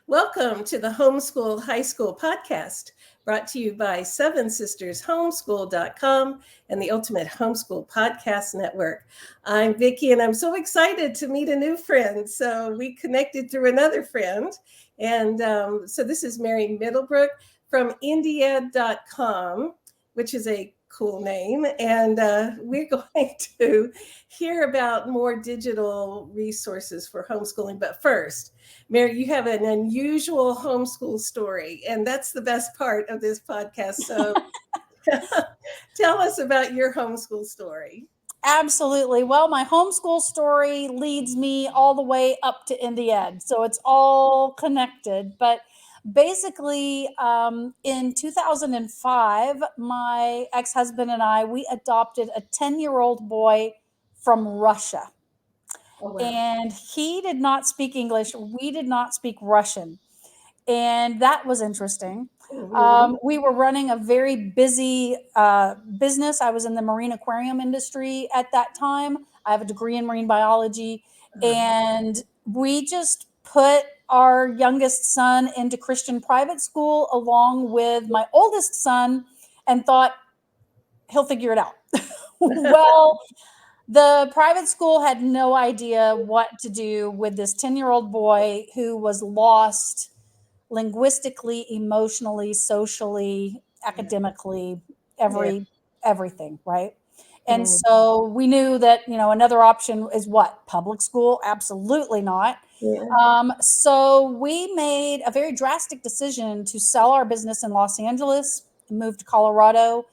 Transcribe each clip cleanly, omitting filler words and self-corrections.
Welcome to the Homeschool High School podcast, brought to you by Seven Sisters Homeschool.com and the Ultimate Homeschool Podcast Network. I'm Vicki, and I'm so excited to meet a new friend. So we connected through another friend. And so this is Mary Middlebrook from IndyEd.com, which is a cool name. And we're going to hear about more digital resources for homeschooling. But first, Mary, you have an unusual homeschool story, and that's the best part of this podcast. So tell us about your homeschool story. Absolutely. Well, my homeschool story leads me all the way up to IndyEd. So it's all connected. But basically, in 2005, my ex-husband and I, we adopted a 10-year-old boy from Russia. Oh, wow. And he did not speak English. We did not speak Russian. And that was interesting. We were running a very busy business. I was in the marine aquarium industry at that time. I have a degree in marine biology. And we just put our youngest son into Christian private school along with my oldest son and thought he'll figure it out. Well, the private school had no idea what to do with this 10-year-old boy who was lost linguistically, emotionally, socially, academically, everything, right? And so we knew that, another option is what? Public school? Absolutely not. So we made a very drastic decision to sell our business in Los Angeles, move to Colorado.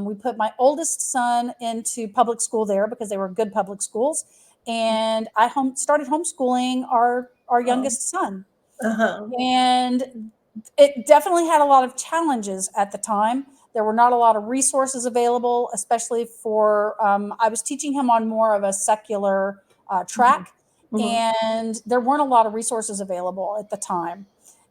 We put my oldest son into public school there because they were good public schools. And I started homeschooling our youngest son. And it definitely had a lot of challenges at the time. There were not a lot of resources available, especially for, I was teaching him on more of a secular track, and there weren't a lot of resources available at the time.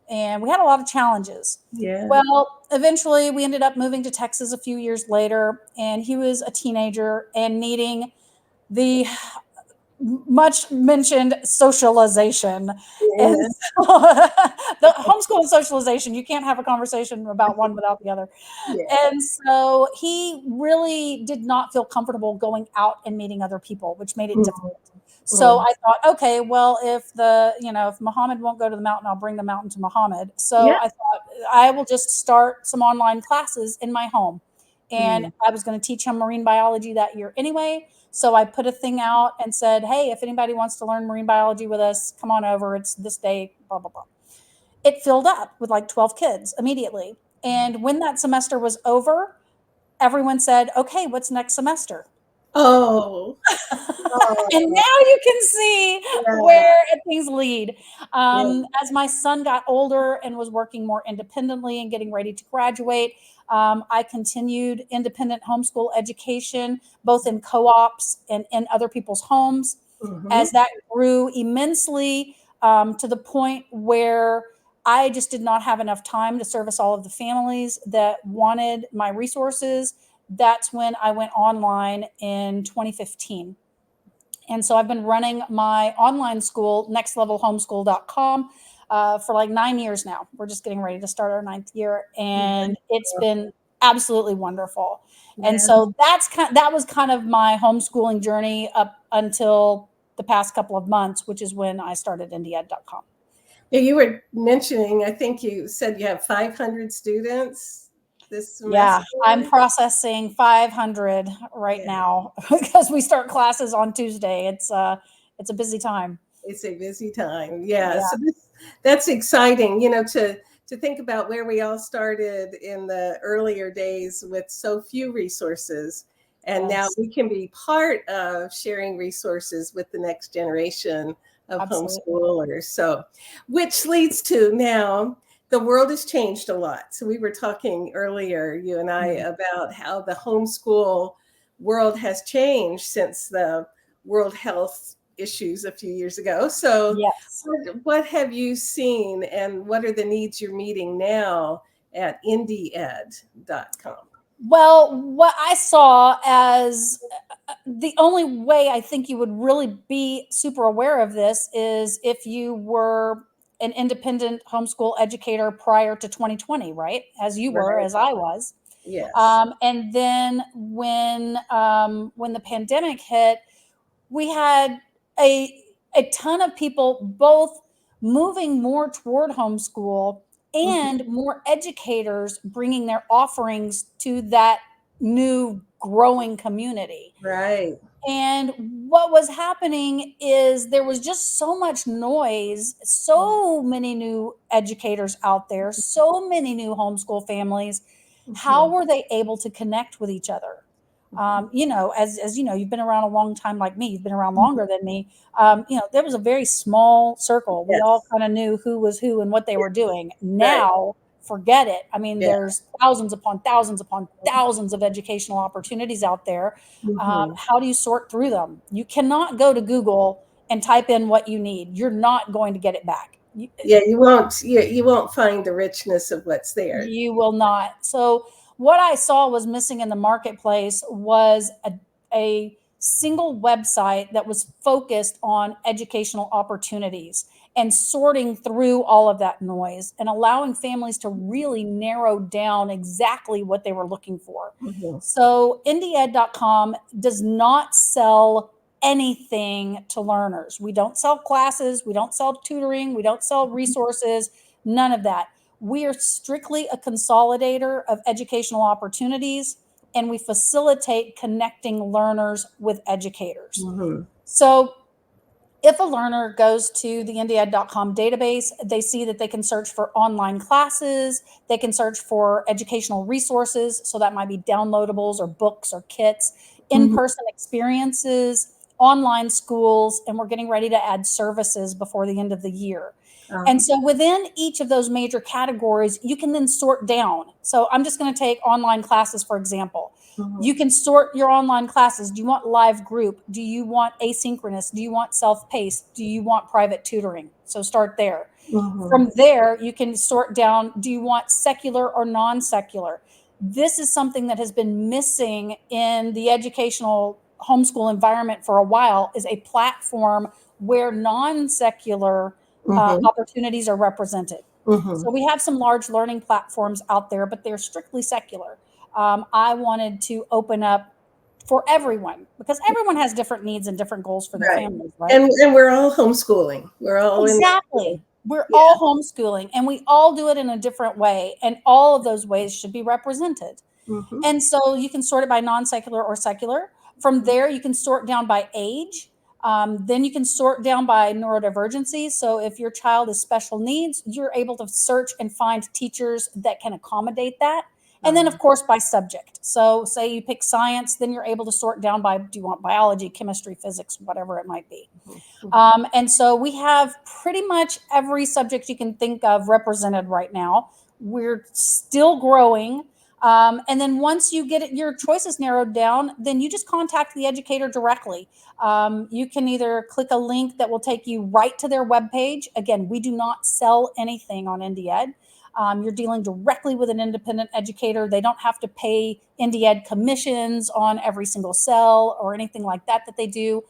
And we had a lot of challenges. Well, eventually we ended up moving to Texas a few years later, and he was a teenager and needing the much mentioned socialization. And so, the homeschool and socialization, you can't have a conversation about one without the other. And so he really did not feel comfortable going out and meeting other people, which made it difficult. So I thought, okay, well, if Muhammad won't go to the mountain, I'll bring the mountain to Muhammad. So I thought I will just start some online classes in my home. And I was going to teach him marine biology that year anyway. So I put a thing out and said, hey, if anybody wants to learn marine biology with us, come on over. It's this day, blah, blah, blah. It filled up with like 12 kids immediately. And when that semester was over, everyone said, okay, what's next semester? Oh. And now you can see where things lead. As my son got older and was working more independently and getting ready to graduate, I continued independent homeschool education, both in co-ops and in other people's homes. As that grew immensely, to the point where I just did not have enough time to service all of the families that wanted my resources. That's when I went online in 2015. And so I've been running my online school, nextlevelhomeschool.com, for like 9 years now. We're just getting ready to start our 9th year, and it's been absolutely wonderful. And so that was kind of my homeschooling journey up until the past couple of months, which is when I started IndyEd.com. Yeah, you were mentioning, I think you said you have 500 students this semester. Yeah, I'm processing 500 right now because we start classes on Tuesday. It's a busy time. It's a busy time. So that's exciting, to think about where we all started in the earlier days with so few resources. And now we can be part of sharing resources with the next generation of homeschoolers. So, which leads to now, the world has changed a lot. So we were talking earlier, you and I, about how the homeschool world has changed since the World Health issues a few years ago. So what have you seen, and what are the needs you're meeting now at IndyEd.com? Well, what I saw as the only way I think you would really be super aware of this is if you were an independent homeschool educator prior to 2020, right? As you were, Right. as I was. Yes. And then when the pandemic hit, we had a ton of people both moving more toward homeschool and more educators bringing their offerings to that new growing community. Right. And what was happening is there was just so much noise, so many new educators out there, so many new homeschool families. How Mhm. were they able to connect with each other? You know, as you know, you've been around a long time like me, you've been around longer than me. You know, there was a very small circle. We all Yes. kind of knew who was who and what they were doing. Right. Now, forget it. I mean, Yeah. there's thousands upon thousands upon thousands of educational opportunities out there. Mhm. How do you sort through them? You cannot go to Google and type in what you need. You're not going to get it back. Yeah, you won't find the richness of what's there. You will not. So what I saw was missing in the marketplace was a single website that was focused on educational opportunities and sorting through all of that noise and allowing families to really narrow down exactly what they were looking for. Mhm. So IndyEd.com does not sell anything to learners. We don't sell classes, we don't sell tutoring, we don't sell resources, none of that. We are strictly a consolidator of educational opportunities, and we facilitate connecting learners with educators. Mhm. So if a learner goes to the IndyEd.com database, they see that they can search for online classes, they can search for educational resources. So that might be downloadables or books or kits, in Mhm. person experiences, online schools, and we're getting ready to add services before the end of the year. Uh, And so within each of those major categories, you can then sort down. So I'm just going to take online classes, for example. mhm. You can sort your online classes. Do you want live group? Do you want asynchronous? Do you want self-paced? Do you want private tutoring? So start there. Mhm. From there, you can sort down, do you want secular or non-secular? This is something that has been missing in the educational homeschool environment for a while, is a platform where non-secular Mhm. opportunities are represented. Mhm. So we have some large learning platforms out there, but they're strictly secular. I wanted to open up for everyone because everyone has different needs and different goals for their Right. families, right? And we're all homeschooling. We're all in school. Exactly. We're Yeah. all homeschooling and we all do it in a different way. And all of those ways should be represented. Mhm. And so you can sort it by non secular or secular. From there, you can sort down by age. Then you can sort down by neurodivergency. So if your child is special needs, you're able to search and find teachers that can accommodate that. And then, of course, by subject. So, say you pick science, then you're able to sort down by, do you want biology, chemistry, physics, whatever it might be. Mhm. And so we have pretty much every subject you can think of represented right now. We're still growing. And then once you get your choices narrowed down, then you just contact the educator directly. You can either click a link that will take you right to their webpage. Again, we do not sell anything on IndyEd. You're dealing directly with an independent educator. They don't have to pay IndyEd commissions on every single sell or anything like that that they do.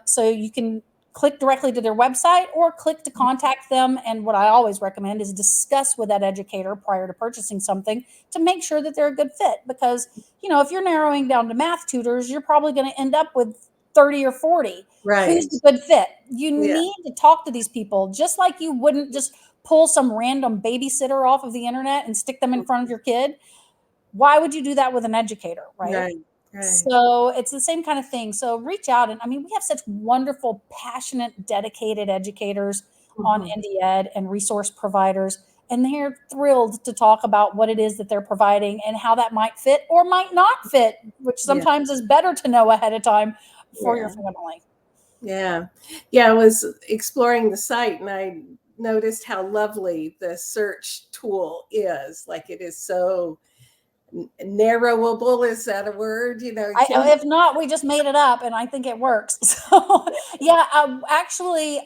So you can click directly to their website or click to contact them. And what I always recommend is discuss with that educator prior to purchasing something to make sure that they're a good fit. Because, you know, if you're narrowing down to math tutors, you're probably going to end up with 30 or 40. Who's Right. the good fit? You Yeah. need to talk to these people just like you wouldn't just pull some random babysitter off of the internet and stick them in front of your kid. Why would you do that with an educator, right? Right. Right. So it's the same kind of thing. So reach out. And I mean, we have such wonderful, passionate, dedicated educators on Mhm. IndyEd and resource providers. And they're thrilled to talk about what it is that they're providing and how that might fit or might not fit, which Yeah. sometimes is better to know ahead of time for your Yeah. family. Yeah. Yeah. I was exploring the site and I noticed how lovely the search tool is. Like it is so narrowable. Is that a word? You know, you can. If not, we just made it up, and I think it works. So, yeah, actually,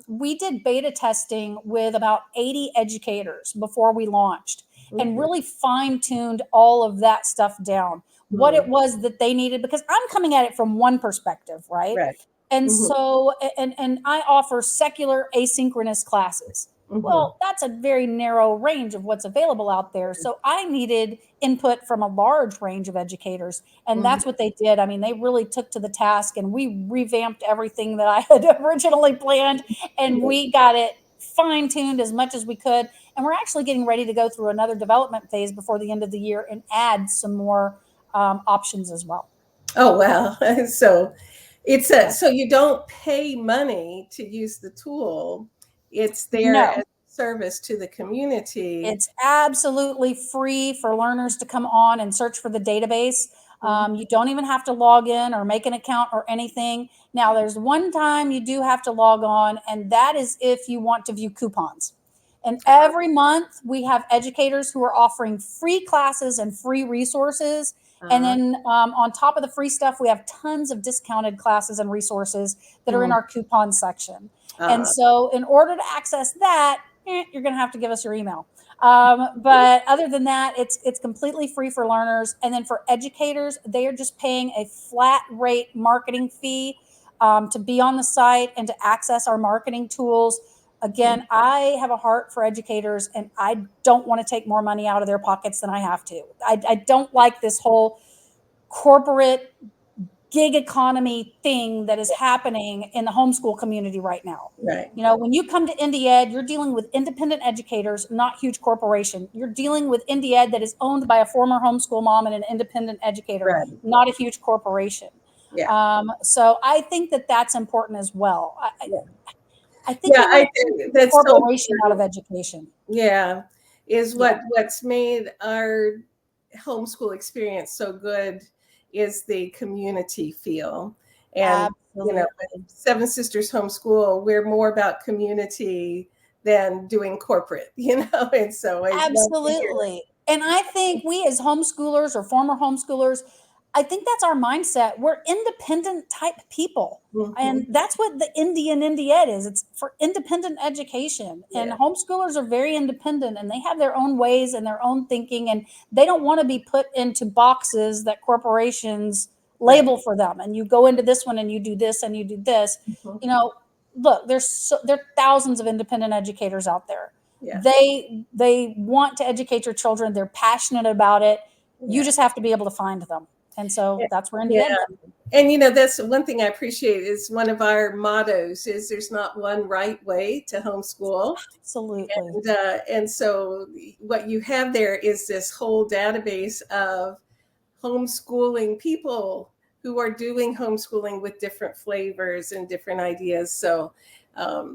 we did beta testing with about 80 educators before we launched, and Mhm. really fine tuned all of that stuff down. What it Mhm. was that they needed, because I'm coming at it from one perspective, right? Right. And Mhm. so, and I offer secular asynchronous classes. Mhm. Well, that's a very narrow range of what's available out there. So I needed input from a large range of educators. And Mhm. that's what they did. I mean, they really took to the task and we revamped everything that I had originally planned and we got it fine tuned as much as we could. And we're actually getting ready to go through another development phase before the end of the year and add some more options as well. Oh, wow. So it's a Yeah. so you don't pay money to use the tool. It's there No, as a service to the community. it's absolutely free for learners to come on and search for the database. Mhm. You don't even have to log in or make an account or anything. Now, there's one time you do have to log on, and that is if you want to view coupons. And every month, we have educators who are offering free classes and free resources. And Uh, then on top of the free stuff, we have tons of discounted classes and resources that are in mm, our coupon section. And uh, so, in order to access that, you're going to have to give us your email. But other than that, it's completely free for learners. And then for educators, they are just paying a flat rate marketing fee to be on the site and to access our marketing tools. mm, Again, I have a heart for educators, and I don't want to take more money out of their pockets than I have to. I don't like this whole corporate gig economy thing that is happening in the homeschool community right now. right, You know, when you come to IndyEd, you're dealing with independent educators, not huge corporation. You're dealing with IndyEd that is owned by a former homeschool mom and an independent educator, right. not a huge corporation. Yeah, So I think that that's important as well. yeah, I think yeah. we want I to keep think the that's so corporation out of important. education. Yeah, is Yeah, what's made our homeschool experience so good is the community feel. And you know, absolutely. with Seven Sisters Homeschool, we're more about community than doing corporate, and so I love to hear. Absolutely. And I think we as homeschoolers or former homeschoolers, I think that's our mindset. We're independent type people. Mhm. And that's what the Indian IndyEd is. It's for independent education. And Yeah, homeschoolers are very independent and they have their own ways and their own thinking. And they don't want to be put into boxes that corporations right. label for them. And you go into this one and you do this and you do this. Mhm. You know, look, there are thousands of independent educators out there. Yeah, They want to educate your children. They're passionate about it. You yeah, just have to be able to find them. And so that's where yeah. IndyEd comes in. And that's one thing I appreciate is one of our mottos is there's not one right way to homeschool. Absolutely. And so what you have there is this whole database of homeschooling people who are doing homeschooling with different flavors and different ideas. So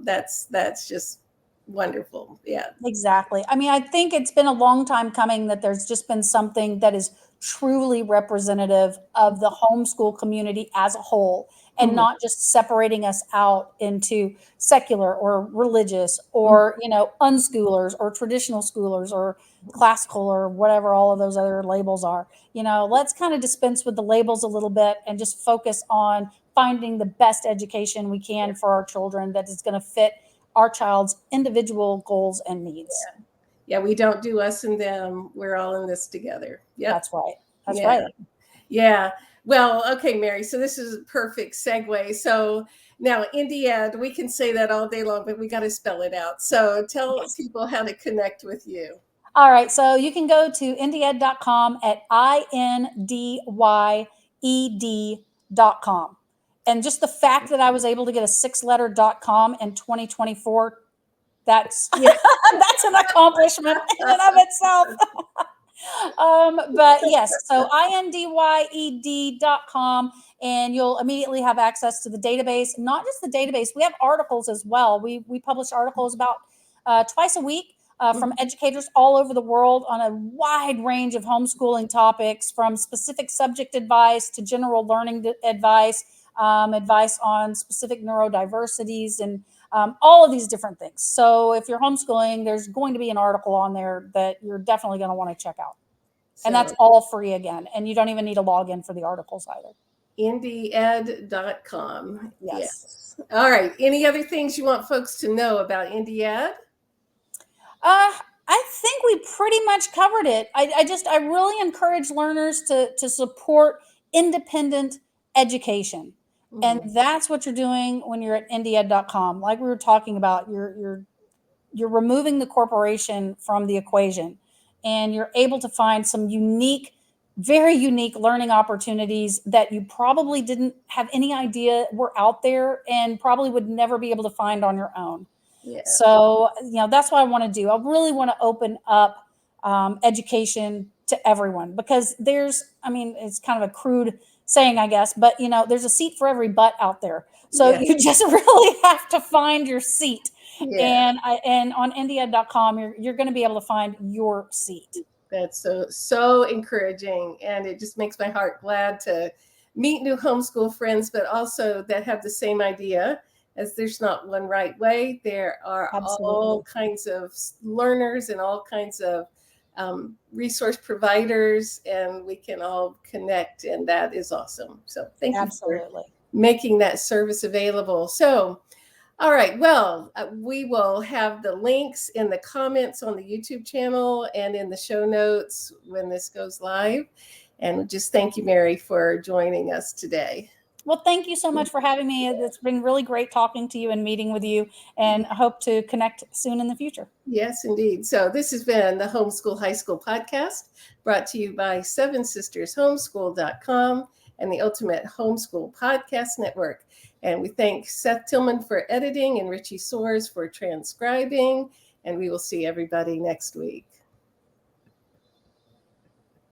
that's just wonderful. Yeah. Exactly. I mean, I think it's been a long time coming that there's just been something that is truly representative of the homeschool community as a whole and Mhm. not just separating us out into secular or religious Mhm. or, unschoolers or traditional schoolers or classical or whatever all of those other labels are. Let's kind of dispense with the labels a little bit and just focus on finding the best education we Yeah. can for our children that is going to fit our child's individual goals and needs. Yeah. We don't do us and them. We're all in this together. Yep. That's right. That's Yeah. right. Yeah. Well, okay, Mary. So this is a perfect segue. So now, IndyEd, we can say that all day long, but we got to spell it out. So tell Yes. people how to connect with you. All right. So you can go to IndyEd.com at INDYED.com. And just the fact that I was able to get a 6 letter .com in 2024, that's Yeah. that's an accomplishment in and of itself. But yes, so INDYED.com, and you'll immediately have access to the database. Not just the database, we have articles as well. We publish articles about twice a week from educators all over the world on a wide range of homeschooling topics, from specific subject advice to general learning advice, advice on specific neurodiversities, and all of these different things. So if you're homeschooling, there's going to be an article on there that you're definitely going to want to check out. And that's So all free again. And you don't even need to log in for the articles either. IndyEd.com. Yes. Yes. All right. Any other things you want folks to know about IndyEd? I think we pretty much covered it. I really encourage learners to support independent education. And that's what you're doing when you're at IndyEd.com. Like we were talking about, you're removing the corporation from the equation, and you're able to find some unique, very unique learning opportunities that you probably didn't have any idea were out there and probably would never be able to find on your own. Yeah. So, that's what I want to do. I really want to open up education to everyone, because it's kind of a crude saying, I guess, but there's a seat for every butt out there. So Yeah. you just really have to find your seat. Yeah. And on IndyEd.com, you're going to be able to find your seat. That's so encouraging, and it just makes my heart glad to meet new homeschool friends, but also that have the same idea, as there's not one right way. There are all kinds of learners and all kinds of resource providers, and we can all connect, and that is awesome. So thank you for making that service available. So all right. Well, we will have the links in the comments on the YouTube channel and in the show notes when this goes live. And just thank you, Mary, for joining us today. Well, thank you so much for having me. It's been really great talking to you and meeting with you, and I hope to connect soon in the future. Yes, indeed. So this has been the Homeschool High School podcast, brought to you by Seven Sisters Homeschool.com and the Ultimate Homeschool Podcast Network. And we thank Seth Tillman for editing and Richie Soares for transcribing. And we will see everybody next week.